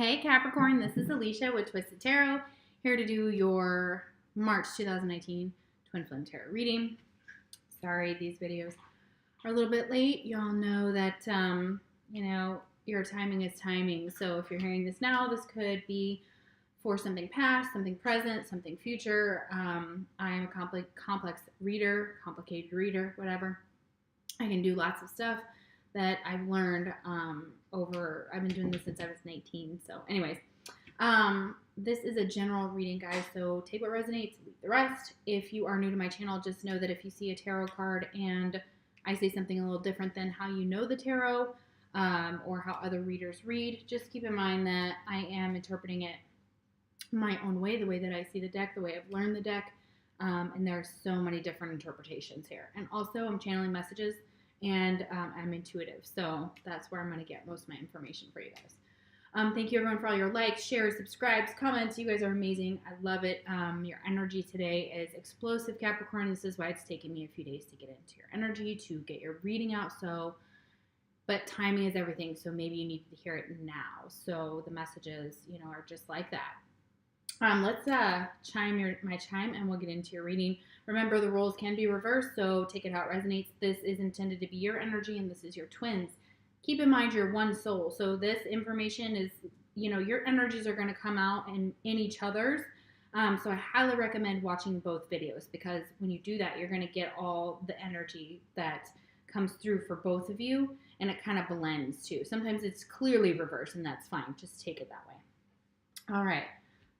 Hey Capricorn, this is Alicia with Twisted Tarot, here to do your March 2019 Twin Flame Tarot reading. Sorry, these videos are a little bit late. Y'all know that, your timing is timing. So if you're hearing this now, this could be for something past, something present, something future. I am a complex reader, complicated reader, whatever. I can do lots of stuff that I've learned I've been doing this since I was 19. So anyways, this is a general reading, guys. So take what resonates, leave the rest. If you are new to my channel, just know that if you see a tarot card and I say something a little different than how you know the tarot or how other readers read, just keep in mind that I am interpreting it my own way, the way that I see the deck, the way I've learned the deck. And there are so many different interpretations here. And also I'm channeling messages and I'm intuitive. So that's where I'm going to get most of my information for you guys. Thank you everyone for all your likes, shares, subscribes, comments. You guys are amazing. I love it. Your energy today is explosive, Capricorn. This is why it's taken me a few days to get into your energy, to get your reading out. But timing is everything. So maybe you need to hear it now. So the messages, are just like that. Let's chime my chime and we'll get into your reading. Remember, the roles can be reversed, so take it how it resonates. This is intended to be your energy and this is your twins. Keep in mind you're one soul. So this information is, your energies are going to come out in each other's. So I highly recommend watching both videos because when you do that, you're going to get all the energy that comes through for both of you and it kind of blends too. Sometimes it's clearly reversed and that's fine. Just take it that way. All right.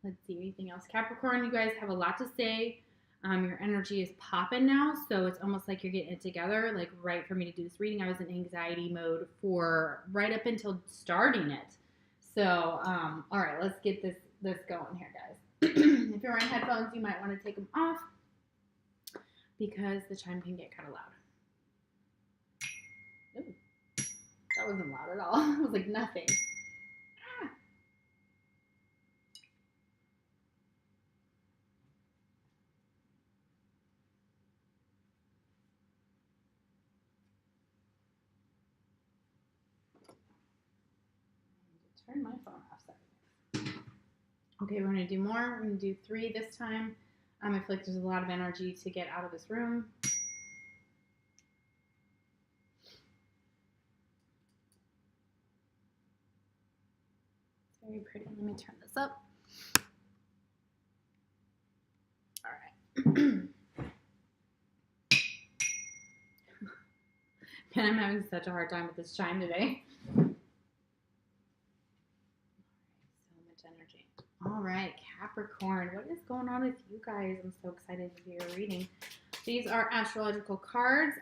Let's see, anything else? Capricorn, you guys have a lot to say. Your energy is popping now, so it's almost like you're getting it together. Like right for me to do this reading, I was in anxiety mode for right up until starting it. So, all right, let's get this going here, guys. If you're wearing headphones, you might want to take them off because the chime can get kind of loud. Ooh, that wasn't loud at all. It was like nothing. Turn my phone off. Okay, we're going to do more. We're going to do 3 this time. I feel like there's a lot of energy to get out of this room. It's very pretty. Let me turn this up. All right. Man, I'm having such a hard time with this chime today. All right, Capricorn, what is going on with you guys? I'm so excited to do your reading. These are astrological cards.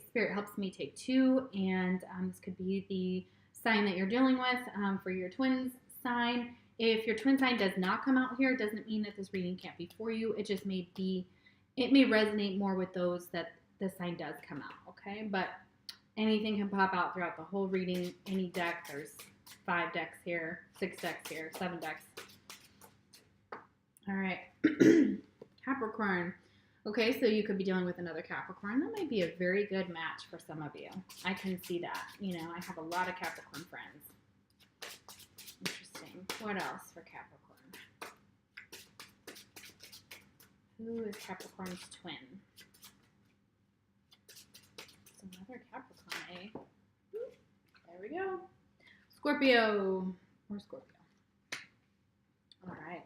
Spirit helps me take 2, and this could be the sign that you're dealing with for your twins sign. If your twin sign does not come out here, it doesn't mean that this reading can't be for you. It just may resonate more with those that the sign does come out, okay? But anything can pop out throughout the whole reading. Any deck, there's 5 decks here, 6 decks here, 7 decks. All right, Capricorn. Okay, so you could be dealing with another Capricorn. That might be a very good match for some of you. I can see that. I have a lot of Capricorn friends. Interesting. What else for Capricorn? Who is Capricorn's twin? It's another Capricorn, eh? There we go. Scorpio. Or Scorpio. All right.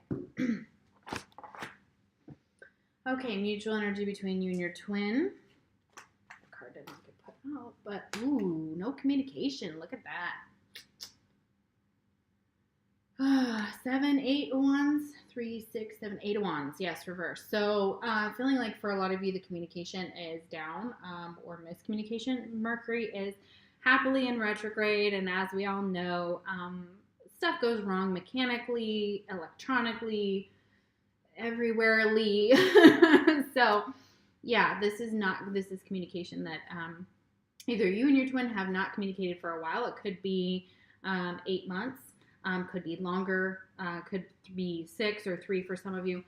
Okay, mutual energy between you and your twin. The card didn't get put out, but ooh, no communication. Look at that. 7, 8 of wands. 3, 6, 7, 8 of wands. Yes, reverse. So feeling like for a lot of you, the communication is down or miscommunication. Mercury is happily in retrograde, and as we all know, stuff goes wrong mechanically, electronically, everywherely. So yeah, this is communication that either you and your twin have not communicated for a while. It could be 8 months, could be longer, could be 6 or 3 for some of you.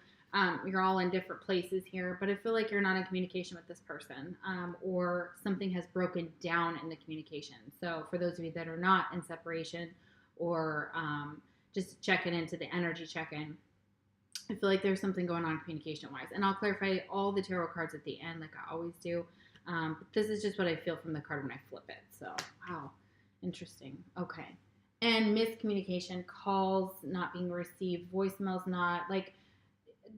You're all in different places here, but I feel like you're not in communication with this person, or something has broken down in the communication. So for those of you that are not in separation or just checking into the energy check-in. I feel like there's something going on communication-wise. And I'll clarify all the tarot cards at the end like I always do. But this is just what I feel from the card when I flip it. So, wow. Interesting. Okay. And miscommunication, calls not being received, voicemails not. Like,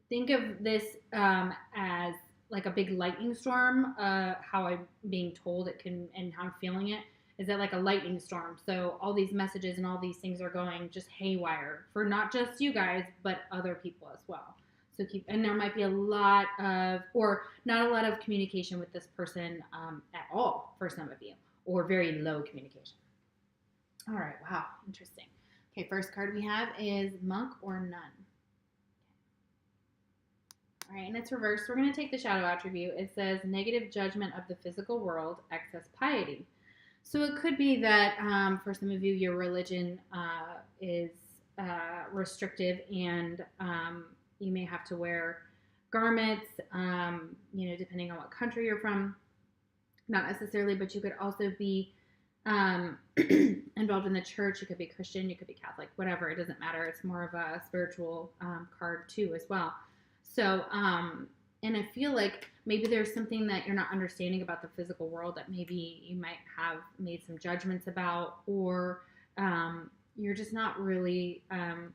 think of this as like a big lightning storm. How I'm being told it can and how I'm feeling it is that like a lightning storm. So all these messages and all these things are going just haywire for not just you guys, but other people as well. So and there might be a lot of, or not a lot of communication with this person at all for some of you, or very low communication. All right, wow, interesting. Okay, first card we have is Monk or Nun. All right, and it's reversed. We're going to take the shadow attribute. It says negative judgment of the physical world, excess piety. So it could be that for some of you, your religion is restrictive, and you may have to wear garments, depending on what country you're from. Not necessarily, but you could also be involved in the church. You could be Christian, you could be Catholic, whatever. It doesn't matter. It's more of a spiritual card too as well. So, and I feel like maybe there's something that you're not understanding about the physical world that maybe you might have made some judgments about, or you're just not really,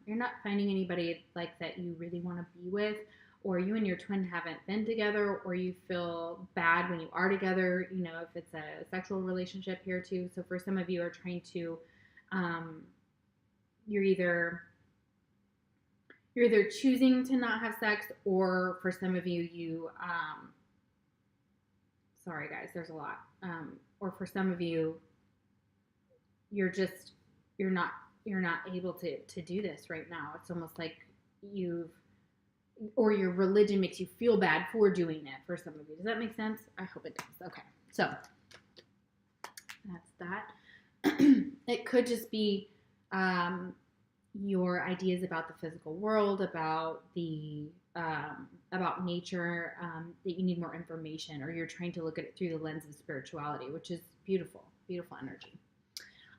you're not finding anybody like that you really want to be with, or you and your twin haven't been together, or you feel bad when you are together, if it's a sexual relationship here too. So for some of you are trying to, you're either choosing to not have sex, or for some of you, sorry guys, there's a lot. Or for some of you, you're not able to do this right now. It's almost like or your religion makes you feel bad for doing it for some of you. Does that make sense? I hope it does. Okay. So that's that. It could just be, your ideas about the physical world, about about nature, that you need more information, or you're trying to look at it through the lens of spirituality, which is beautiful, beautiful energy.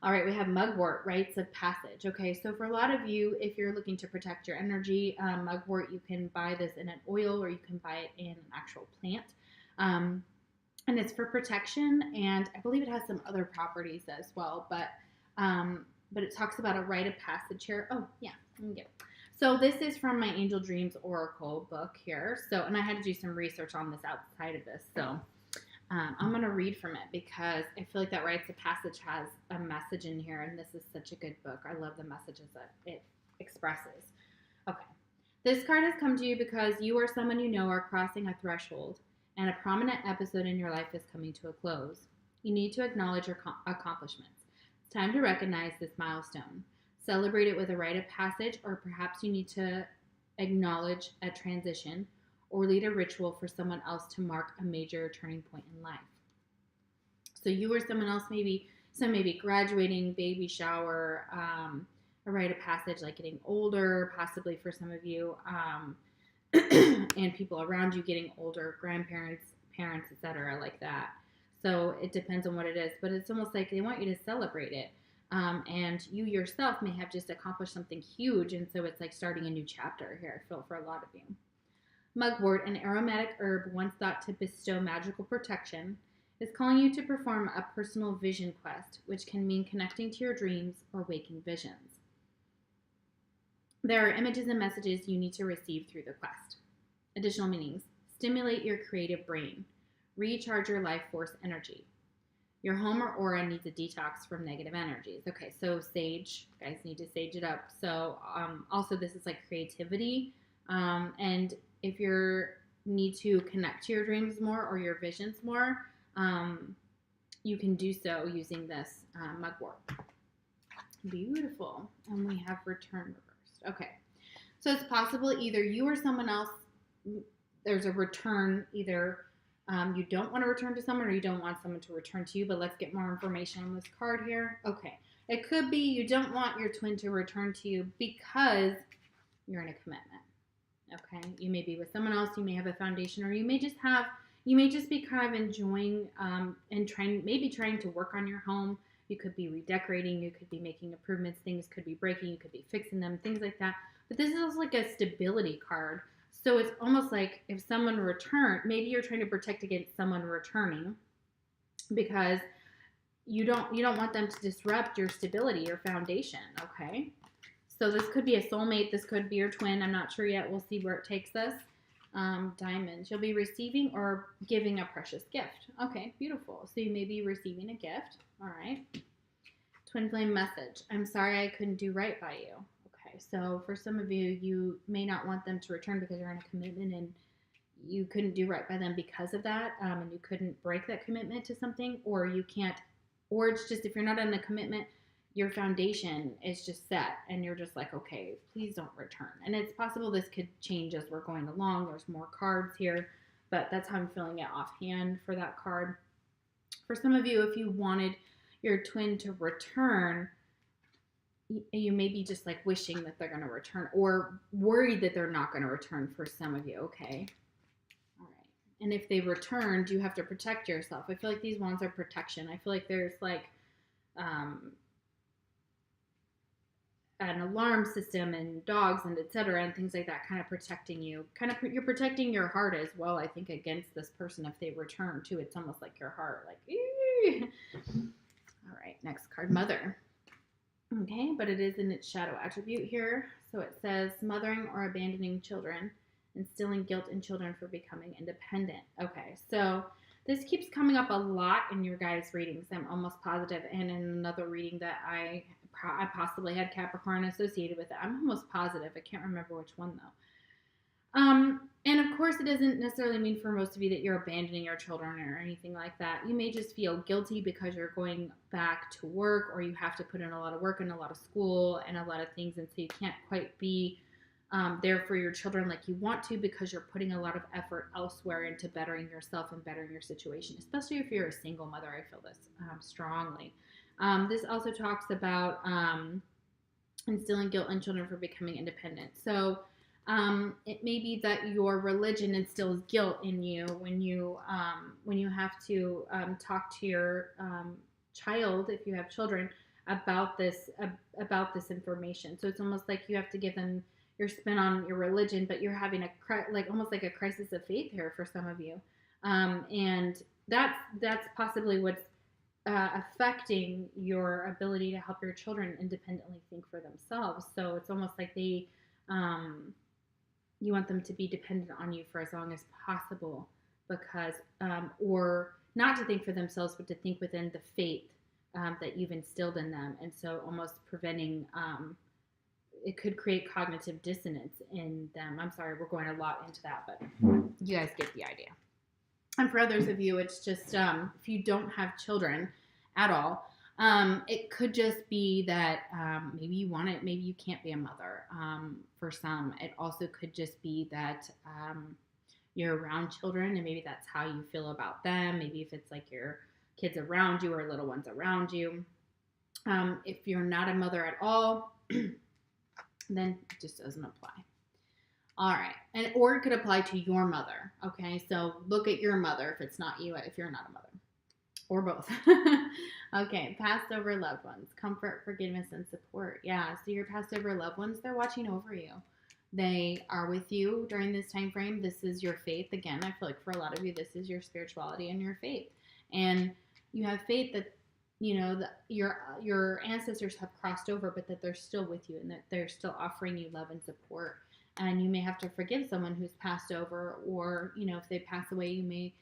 All right, we have mugwort, rites of passage. Okay, so for a lot of you, if you're looking to protect your energy, mugwort, you can buy this in an oil, or you can buy it in an actual plant. And it's for protection, and I believe it has some other properties as well, but it talks about a rite of passage here. Oh, yeah, let me get it. So this is from my Angel Dreams Oracle book here. So, and I had to do some research on this outside of this. So I'm going to read from it because I feel like that rites of passage has a message in here, and this is such a good book. I love the messages that it expresses. Okay. This card has come to you because you or someone you know are crossing a threshold, and a prominent episode in your life is coming to a close. You need to acknowledge your accomplishments. It's time to recognize this milestone. Celebrate it with a rite of passage, or perhaps you need to acknowledge a transition or lead a ritual for someone else to mark a major turning point in life. So you or someone else, maybe graduating, baby shower, a rite of passage like getting older, possibly for some of you, and people around you getting older, grandparents, parents, etc., like that. So it depends on what it is, but it's almost like they want you to celebrate it. And you yourself may have just accomplished something huge, and so it's like starting a new chapter here, I feel, for a lot of you. Mugwort, an aromatic herb once thought to bestow magical protection, is calling you to perform a personal vision quest, which can mean connecting to your dreams or waking visions. There are images and messages you need to receive through the quest. Additional meanings: stimulate your creative brain, recharge your life force energy. Your home or aura needs a detox from negative energies. Okay, so sage, guys need to sage it up. So also this is like creativity, and if you need to connect to your dreams more or your visions more, you can do so using this mugwort. Beautiful. And we have return reversed. Okay, so it's possible either you or someone else, there's a return, either you don't want to return to someone or you don't want someone to return to you, but let's get more information on this card here. Okay, it could be you don't want your twin to return to you because you're in a commitment. Okay, you may be with someone else, you may have a foundation, or you may just be kind of enjoying and trying to work on your home. You could be redecorating. You could be making improvements. Things could be breaking. You could be fixing them, things like that. But this is like a stability card. So it's almost like if someone returned, maybe you're trying to protect against someone returning because you don't want them to disrupt your stability, your foundation, okay? So this could be a soulmate. This could be your twin. I'm not sure yet. We'll see where it takes us. Diamonds. You'll be receiving or giving a precious gift. Okay, beautiful. So you may be receiving a gift. All right. Twin flame message. I'm sorry I couldn't do right by you. Okay, so for some of you, you may not want them to return because you're in a commitment and you couldn't do right by them because of that, and you couldn't break that commitment to something, or you can't, or it's just if you're not in a commitment, your foundation is just set and you're just like, okay, please don't return. And it's possible this could change as we're going along. There's more cards here, but that's how I'm feeling it offhand for that card. For some of you, if you wanted your twin to return, you may be just like wishing that they're going to return or worried that they're not going to return for some of you. Okay. All right. And if they returned, you have to protect yourself. I feel like these wands are protection. I feel like there's like, an alarm system and dogs and etc. and things like that kind of protecting you. You're protecting your heart as well, I think, against this person if they return too. It's almost like your heart, like, eee. All right, next card, Mother. Okay, but it is in its shadow attribute here. So it says mothering or abandoning children, instilling guilt in children for becoming independent. Okay, so this keeps coming up a lot in your guys' readings, I'm almost positive, and in another reading that I possibly had Capricorn associated with it. I'm almost positive. I can't remember which one, though. And of course, it doesn't necessarily mean for most of you that you're abandoning your children or anything like that. You may just feel guilty because you're going back to work, or you have to put in a lot of work and a lot of school and a lot of things, and so you can't quite be there for your children like you want to because you're putting a lot of effort elsewhere into bettering yourself and bettering your situation, especially if you're a single mother. I feel this strongly. This also talks about instilling guilt in children for becoming independent. So it may be that your religion instills guilt in you when you have to talk to your child, if you have children, about this information. So it's almost like you have to give them your spin on your religion, but you're having almost like a crisis of faith here for some of you, and that's possibly what's affecting your ability to help your children independently think for themselves. So it's almost like you want them to be dependent on you for as long as possible, because or not to think for themselves, but to think within the faith that you've instilled in them. And so almost preventing, it could create cognitive dissonance in them. I'm sorry, we're going a lot into that, but you guys get the idea. And for others of you, it's just if you don't have children at all, it could just be that maybe you want it, maybe you can't be a mother. For some, it also could just be that you're around children and maybe that's how you feel about them. Maybe if it's like your kids around you or little ones around you. If you're not a mother at all, then it just doesn't apply. All right. Or it could apply to your mother. Okay. So look at your mother if it's not you, if you're not a mother, or both. Okay. Passed over loved ones, comfort, forgiveness, and support. Yeah. So your passed over loved ones, they're watching over you. They are with you during this time frame. This is your faith. Again, I feel like for a lot of you, this is your spirituality and your faith. And you have faith that, you know, that your ancestors have crossed over, but that they're still with you and that they're still offering you love and support. And you may have to forgive someone who's passed over, or, you know, if they pass away, you may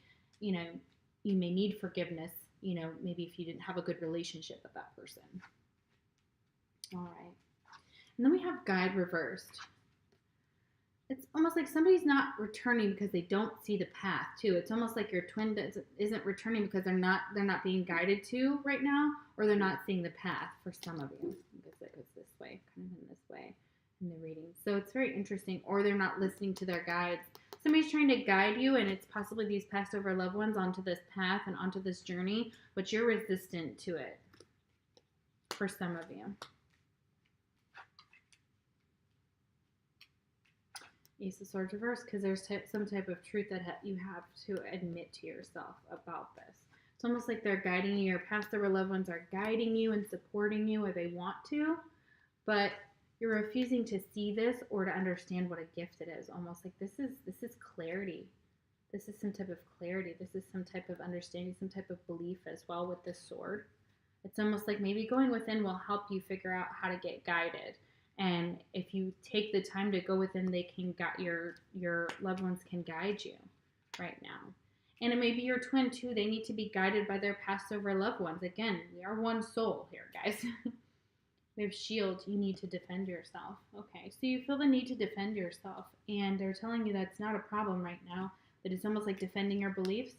need forgiveness, you know, maybe if you didn't have a good relationship with that person. All right. And then we have guide reversed. It's almost like somebody's not returning because they don't see the path too. It's almost like your twin isn't returning because they're not being guided to right now, or they're not seeing the path for some of you. I guess it goes this way, kind of in this way in the reading. So it's very interesting, or they're not listening to their guides. Somebody's trying to guide you, and it's possibly these passed over loved ones onto this path and onto this journey, but you're resistant to it for some of you. Ace of Swords reversed, because there's some type of truth that you have to admit to yourself about this. It's almost like they're guiding you. Your past or loved ones are guiding you and supporting you, or they want to, but you're refusing to see this or to understand what a gift it is. Almost like this is clarity. This is some type of clarity. This is some type of understanding, some type of belief as well with this sword. It's almost like maybe going within will help you figure out how to get guided. And if you take the time to go within, they can your loved ones can guide you right now. And it may be your twin too. They need to be guided by their past over loved ones. Again, we are one soul here, guys. We have shield. You need to defend yourself. Okay, so you feel the need to defend yourself. And they're telling you that's not a problem right now. That it's almost like defending your beliefs.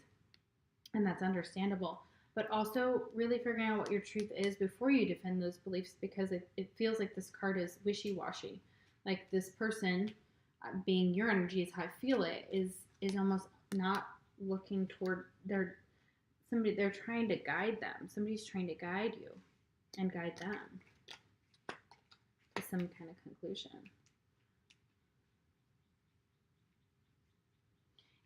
And that's understandable. But also really figuring out what your truth is before you defend those beliefs, because it feels like this card is wishy-washy. Like this person, being your energy is how I feel it, is almost not looking toward they're trying to guide them. Somebody's trying to guide you and guide them to some kind of conclusion.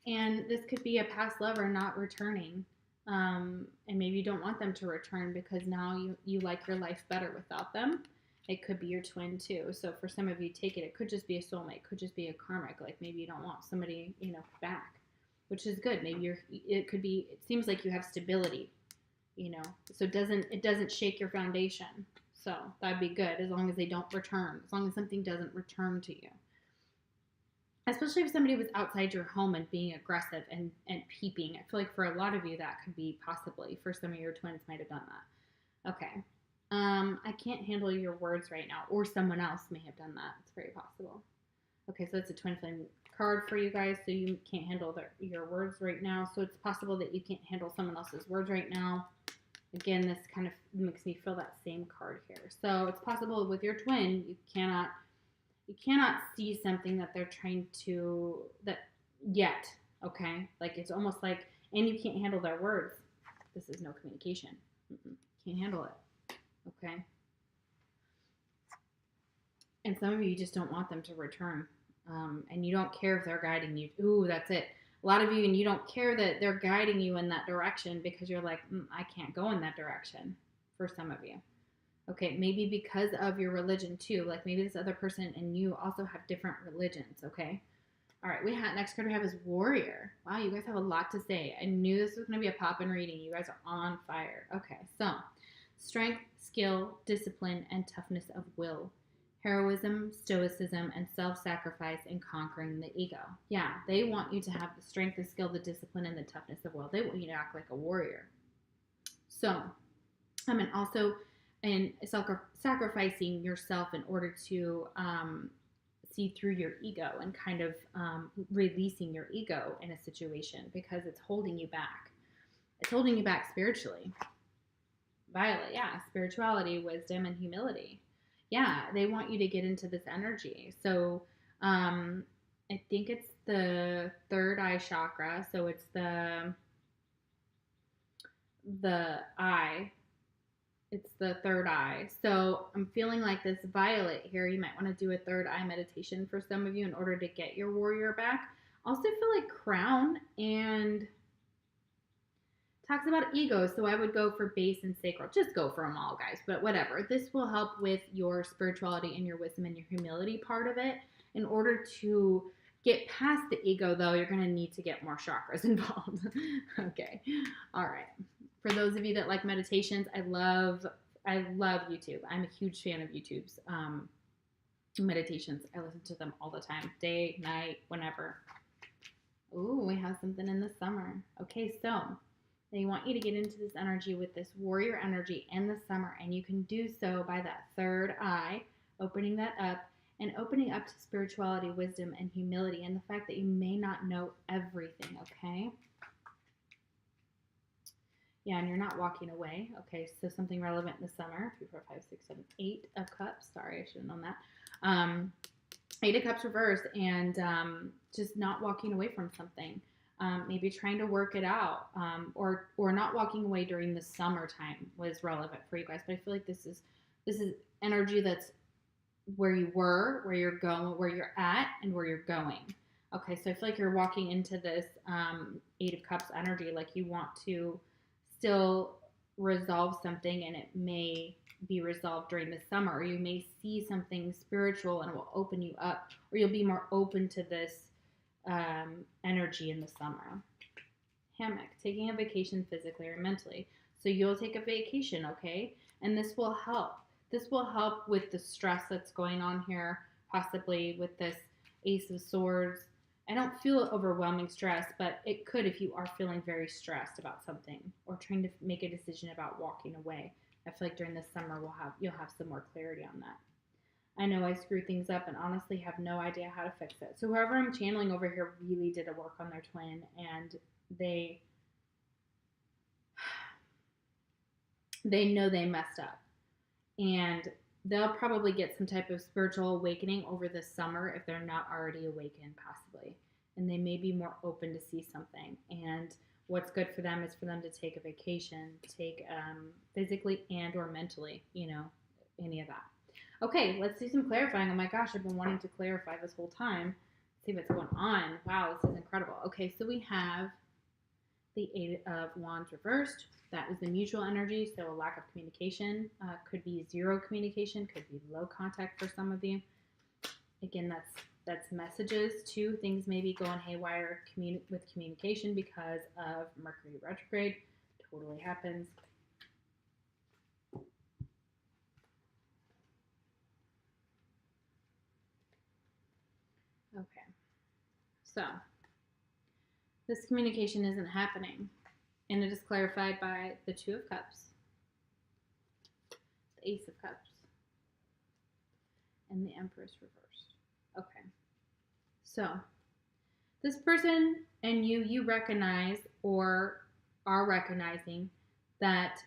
And this could be a past lover not returning. And maybe you don't want them to return because now you like your life better without them. It could be your twin too. So for some of you, take it. It could just be a soulmate. It could just be a karmic. Like maybe you don't want somebody, back, which is good. Maybe it could be, it seems like you have stability, so it doesn't shake your foundation. So that'd be good as long as they don't return, as long as something doesn't return to you. Especially if somebody was outside your home and being aggressive and peeping. I feel like for a lot of you that could be possibly, for some of your twins might have done that. Okay. I can't handle your words right now, or someone else may have done that. It's very possible. Okay, so it's a twin flame card for you guys, so you can't handle your words right now. So it's possible that you can't handle someone else's words right now. Again, this kind of makes me feel that same card here. So it's possible with your twin, you cannot see something that they're trying to, that yet, okay? Like it's almost like, and you can't handle their words. This is no communication. Can't handle it, okay? And some of you just don't want them to return. And you don't care if they're guiding you. Ooh, that's it. A lot of you, and you don't care that they're guiding you in that direction because you're like, I can't go in that direction, for some of you. Okay, maybe because of your religion too. Like maybe this other person and you also have different religions, okay? All right, next card we have is Warrior. Wow, you guys have a lot to say. I knew this was going to be a pop-in reading. You guys are on fire. Okay, so strength, skill, discipline, and toughness of will. Heroism, stoicism, and self-sacrifice in conquering the ego. Yeah, they want you to have the strength, the skill, the discipline, and the toughness of will. They want you to act like a warrior. So, and also in sacrificing yourself in order to see through your ego and kind of releasing your ego in a situation because it's holding you back. It's holding you back spiritually. Violet, yeah, spirituality, wisdom, and humility. Yeah, they want you to get into this energy. So I think it's the third eye chakra. So it's the eye. It's the third eye. So I'm feeling like this Violet here, you might want to do a third eye meditation for some of you in order to get your warrior back. Also feel like crown and talks about ego, so I would go for base and sacral. Just go for them all, guys, but whatever. This will help with your spirituality and your wisdom and your humility part of it. In order to get past the ego, though, you're going to need to get more chakras involved. Okay. All right. For those of you that like meditations, I love YouTube. I'm a huge fan of YouTube's meditations. I listen to them all the time, day, night, whenever. Ooh, we have something in the summer. Okay, so they want you to get into this energy with this warrior energy in the summer, and you can do so by that third eye, opening that up, and opening up to spirituality, wisdom, and humility, and the fact that you may not know everything, okay? Yeah, and you're not walking away. Okay, so something relevant in the summer. 3, 4, 5, 6, 7, 8 of cups. Sorry, I should have known that. 8 of cups reversed, and just not walking away from something. Maybe trying to work it out, or not walking away during the summertime was relevant for you guys. But I feel like this is energy that's where you were, where you're going, where you're at, and where you're going. Okay, so I feel like you're walking into this 8 of cups energy, like you want to still resolve something, and it may be resolved during the summer, or you may see something spiritual and it will open you up, or you'll be more open to this energy in the summer. Hammock, taking a vacation physically or mentally. So you'll take a vacation, okay? And this will help. This will help with the stress that's going on here, possibly with this Ace of Swords. I don't feel overwhelming stress, but it could if you are feeling very stressed about something or trying to make a decision about walking away. I feel like during the summer you'll have some more clarity on that. I know I screw things up and honestly have no idea how to fix it. So whoever I'm channeling over here really did a work on their twin, and they know they messed up. And they'll probably get some type of spiritual awakening over the summer if they're not already awakened, possibly. And they may be more open to see something. And what's good for them is for them to take a vacation, take physically and or mentally, any of that. Okay, let's do some clarifying. Oh my gosh, I've been wanting to clarify this whole time. See what's going on. Wow, this is incredible. Okay, so we have the Eight of Wands reversed. That is the mutual energy, so a lack of communication. Could be zero communication, could be low contact for some of you. Again, that's messages too. Things may be going haywire with communication because of Mercury retrograde. Totally happens. Okay, so this communication isn't happening. And it is clarified by the Two of Cups, the Ace of Cups, and the Empress reversed. Okay. So, this person and you recognize or are recognizing that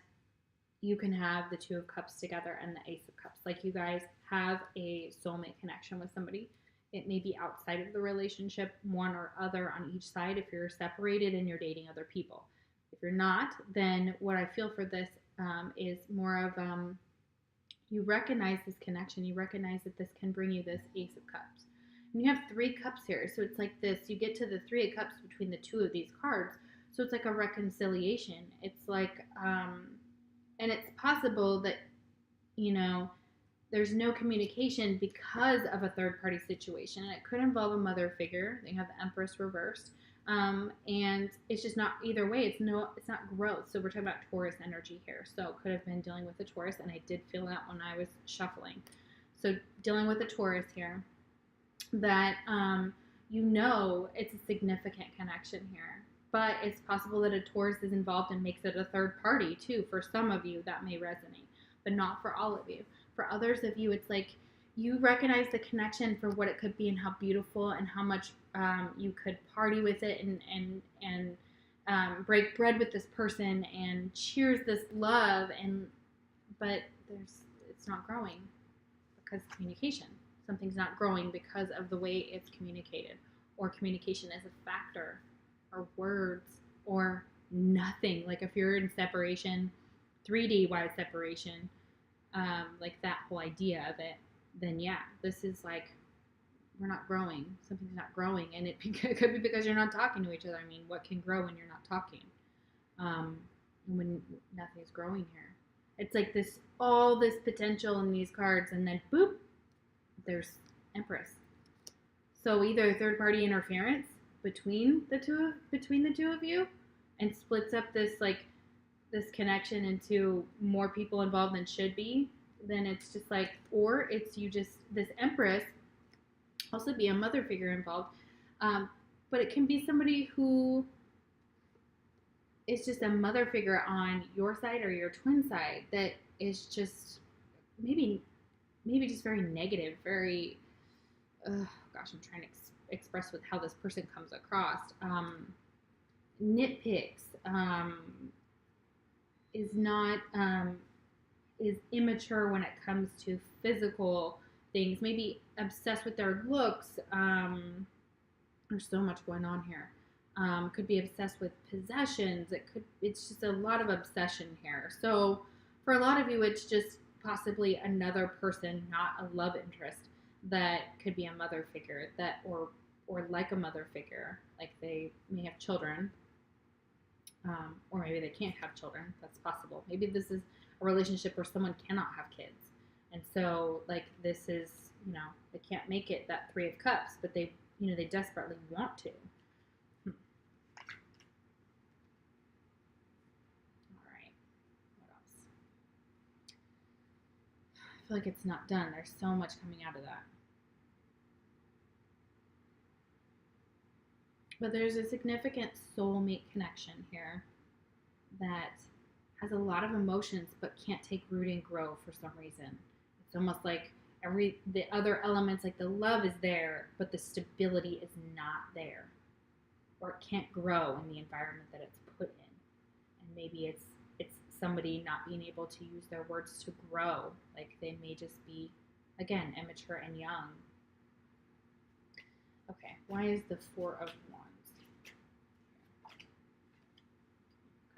you can have the Two of Cups together and the Ace of Cups. Like you guys have a soulmate connection with somebody. It may be outside of the relationship, one or other on each side if you're separated and you're dating other people. If you're not, then what I feel for this is more of you recognize this connection. You recognize that this can bring you this Ace of Cups. And you have 3 cups here. So it's like this. You get to the 3 of Cups between the 2 of these cards. So it's like a reconciliation. It's like, and it's possible that, there's no communication because of a third-party situation. And it could involve a mother figure. They have the Empress reversed. And it's just not either way. It's not growth. So we're talking about Taurus energy here. So it could have been dealing with a Taurus, and I did feel that when I was shuffling. So dealing with a Taurus here, that it's a significant connection here. But it's possible that a Taurus is involved and makes it a third party too. For some of you, that may resonate, but not for all of you. For others of you, it's like you recognize the connection for what it could be and how beautiful and how much you could party with it and break bread with this person and cheers this love, but it's not growing because communication. Something's not growing because of the way it's communicated, or communication is a factor, or words, or nothing. Like if you're in separation, 3D wise separation, like that whole idea of it, then yeah, this is like, we're not growing. Something's not growing, and it could be because you're not talking to each other. I mean, what can grow when you're not talking? When nothing's growing here. It's like all this potential in these cards, and then boop, there's Empress. So either third-party interference between the two of you, and splits up this connection into more people involved than should be. Then it's just like, or it's this Empress. Also be a mother figure involved, but it can be somebody who is just a mother figure on your side or your twin side that is just maybe just very negative, very gosh, I'm trying to express with how this person comes across, nitpicks, is immature when it comes to physical things, maybe obsessed with their looks. There's so much going on here. Could be obsessed with possessions. It's just a lot of obsession here. So for a lot of you, it's just possibly another person, not a love interest, that could be a mother figure or like a mother figure, like they may have children, or maybe they can't have children. That's possible. Maybe this is a relationship where someone cannot have kids. And so, like, this is, they can't make it that Three of Cups, but they, they desperately want to. All right. What else? I feel like it's not done. There's so much coming out of that. But there's a significant soulmate connection here that has a lot of emotions but can't take root and grow for some reason. It's almost like the other elements, like the love is there, but the stability is not there, or it can't grow in the environment that it's put in. And maybe it's somebody not being able to use their words to grow. Like they may just be, again, immature and young. Okay, why is the Four of Wands?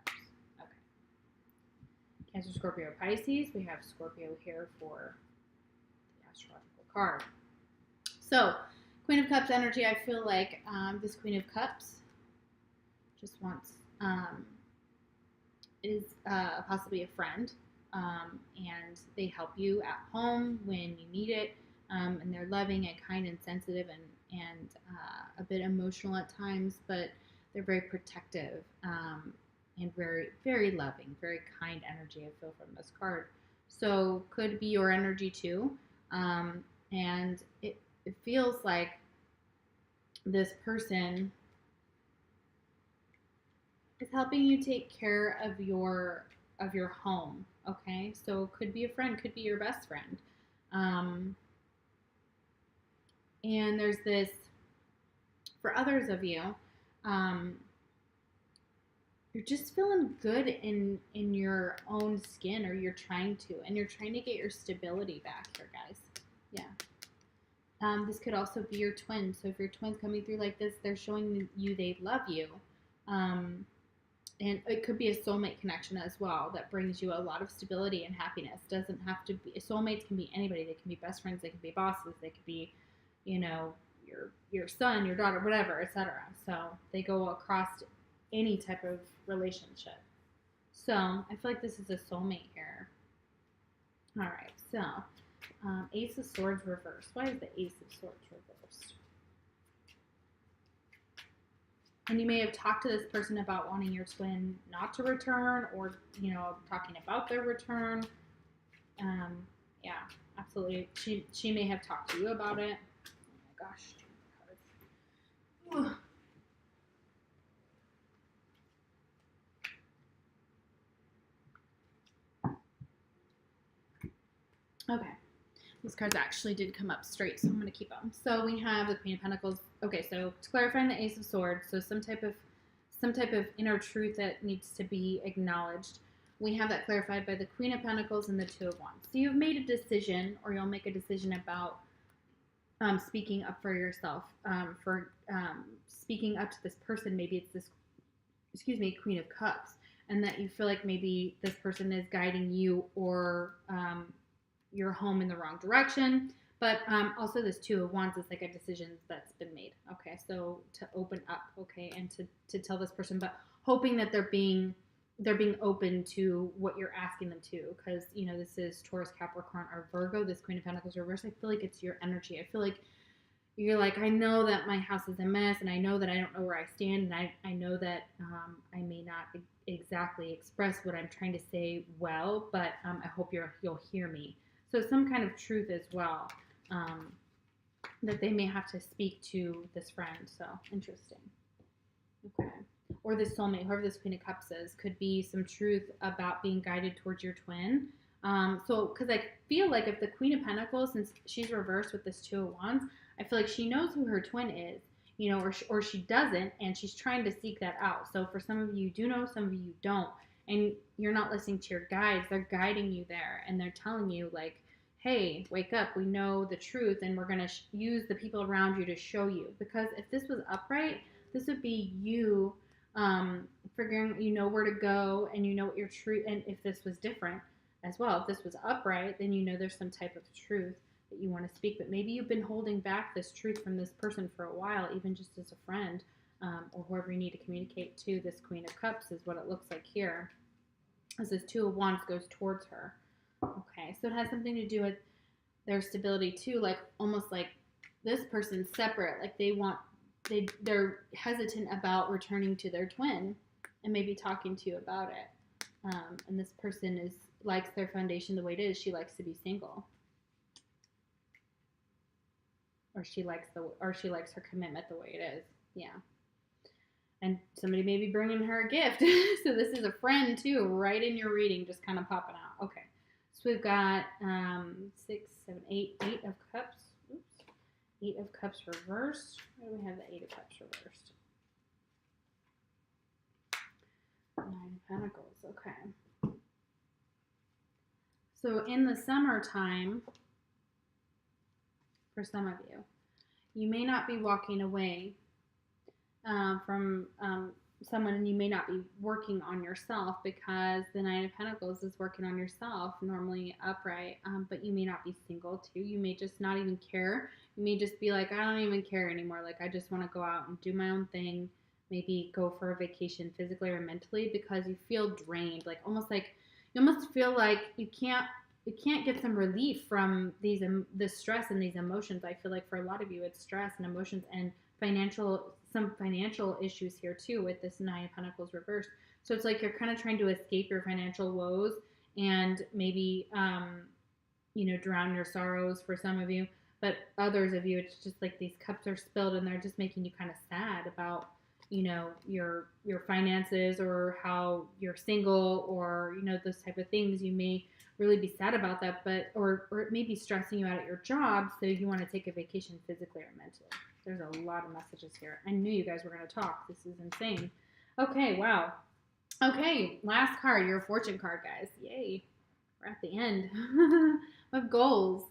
Okay. Cancer, Scorpio, Pisces. We have Scorpio here for the astrological card. So, Queen of Cups energy, I feel like this Queen of Cups just wants, is possibly a friend, and they help you at home when you need it, and they're loving and kind and sensitive and a bit emotional at times, but they're very protective, and very, very loving, very kind energy, I feel, from this card. So could be your energy too. And it feels like this person is helping you take care of your home. Okay, so could be a friend, could be your best friend. And there's this, for others of you, you're just feeling good in your own skin, or you're trying to, and you're trying to get your stability back here, guys. Yeah. This could also be your twin. So if your twin's coming through like this, they're showing you they love you. And it could be a soulmate connection as well that brings you a lot of stability and happiness. Doesn't have to be, soulmates can be anybody. They can be best friends, they can be bosses, they could be, your son, your daughter, whatever, etc. So they go across any type of relationship. So I feel like this is a soulmate here. All right, so Ace of Swords reversed. Why is the Ace of Swords reversed? And you may have talked to this person about wanting your twin not to return, or, talking about their return. Yeah, absolutely. She may have talked to you about it. Oh my gosh. Ugh. Okay. These cards actually did come up straight, so I'm going to keep them. So we have the Queen of Pentacles. Okay, so to clarify, the Ace of Swords, so some type of inner truth that needs to be acknowledged. We have that clarified by the Queen of Pentacles and the Two of Wands. So you've made a decision, or you'll make a decision about speaking up for yourself, for speaking up to this person. Maybe it's this, Queen of Cups, and that you feel like maybe this person is guiding you or your home in the wrong direction. But also this Two of Wands is like a decision that's been made. Okay, so to open up, okay, and to tell this person, but hoping that they're being open to what you're asking them to, because this is Taurus, Capricorn, or Virgo. This Queen of Pentacles reversed. I feel like it's your energy. I feel like you're like, I know that my house is a mess, and I know that I don't know where I stand, and I know that I may not exactly express what I'm trying to say well, but I hope you'll hear me. So some kind of truth as well, that they may have to speak to this friend. So interesting. Okay. Or this soulmate, whoever this Queen of Cups is, could be some truth about being guided towards your twin. So, because I feel like if the Queen of Pentacles, since she's reversed with this Two of Wands, I feel like she knows who her twin is, or she doesn't, and she's trying to seek that out. So for some of you do know, some of you don't, and you're not listening to your guides. They're guiding you there, and they're telling you like, hey, wake up, we know the truth, and we're going to use the people around you to show you. Because if this was upright, this would be you figuring, where to go, and what your truth, and if this was different as well, if this was upright, then there's some type of truth that you want to speak, but maybe you've been holding back this truth from this person for a while, even just as a friend. or whoever you need to communicate to. This Queen of Cups is what it looks like here. As this Two of Wands goes towards her. Okay, so it has something to do with their stability too, like almost like this person's separate, like they're hesitant about returning to their twin and maybe talking to you about it. And this person likes their foundation the way it is. She likes to be single, or she likes her commitment the way it is. Yeah. And somebody may be bringing her a gift. So this is a friend too, right in your reading, just kind of popping out. Okay. So we've got 6, 7, 8, 8 of Cups. Oops. 8 of Cups reversed. Where do we have the 8 of Cups reversed? 9 of Pentacles. Okay. So in the summertime, for some of you, you may not be walking away from someone, and you may not be working on yourself, because the Nine of Pentacles is working on yourself, normally upright, but you may not be single too. You may just not even care. You may just be like, I don't even care anymore. Like, I just want to go out and do my own thing, maybe go for a vacation physically or mentally, because you feel drained, like you almost feel like you can't get some relief from the stress and these emotions. I feel like for a lot of you, it's stress and emotions and some financial issues here too with this Nine of Pentacles reversed. So it's like you're kind of trying to escape your financial woes and maybe, drown your sorrows for some of you. But others of you, it's just like these cups are spilled and they're just making you kind of sad about, your finances, or how you're single, or, those type of things. You may really be sad about that, but or it may be stressing you out at your job, so you want to take a vacation physically or mentally. There's a lot of messages here. I knew you guys were going to talk. This is insane. Okay, wow. Okay, last card, your fortune card, guys. Yay. We're at the end of goals.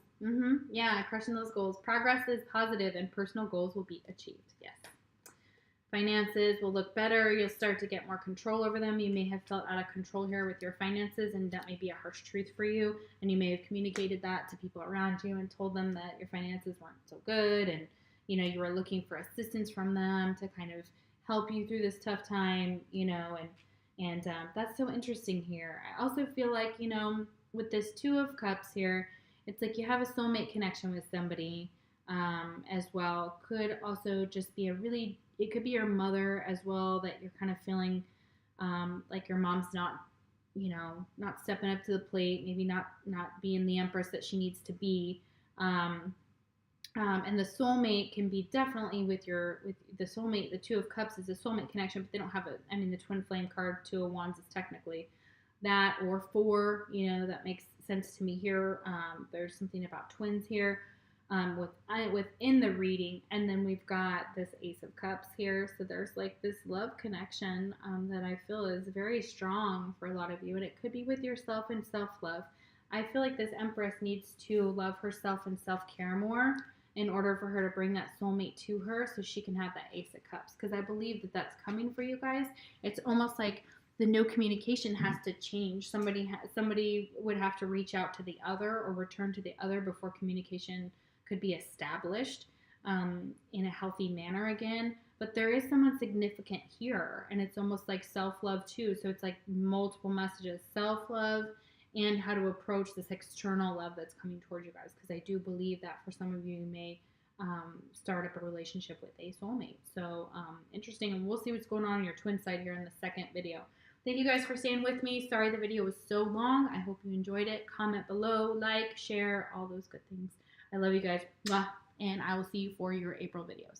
Yeah, crushing those goals. Progress is positive and personal goals will be achieved. Yes. Finances will look better. You'll start to get more control over them. You may have felt out of control here with your finances, and that may be a harsh truth for you. And you may have communicated that to people around you and told them that your finances weren't so good, and you were looking for assistance from them to kind of help you through this tough time, and that's so interesting here. I also feel like, with this Two of Cups here, it's like you have a soulmate connection with somebody as well. Could also just be it could be your mother as well, that you're kind of feeling like your mom's not stepping up to the plate, maybe not being the empress that she needs to be. And the soulmate can be definitely with the soulmate. The Two of Cups is a soulmate connection, but they don't have the twin flame card, Two of Wands is technically that, or 4, that makes sense to me here. There's something about twins here within the reading. And then we've got this Ace of Cups here. So there's like this love connection that I feel is very strong for a lot of you. And it could be with yourself and self-love. I feel like this Empress needs to love herself and self-care more in order for her to bring that soulmate to her, so she can have that Ace of Cups. Because I believe that that's coming for you guys. It's almost like the no communication has to change. Somebody would have to reach out to the other or return to the other before communication could be established in a healthy manner again. But there is someone significant here, and it's almost like self-love too. So it's like multiple messages: self-love, and how to approach this external love that's coming towards you guys. Because I do believe that for some of you, you may start up a relationship with a soulmate. So interesting, and we'll see what's going on your twin side here in the second video. Thank you guys for staying with me. Sorry the video was so long. I hope you enjoyed it. Comment below, like, share, all those good things. I love you guys. Mwah. And I will see you for your April videos.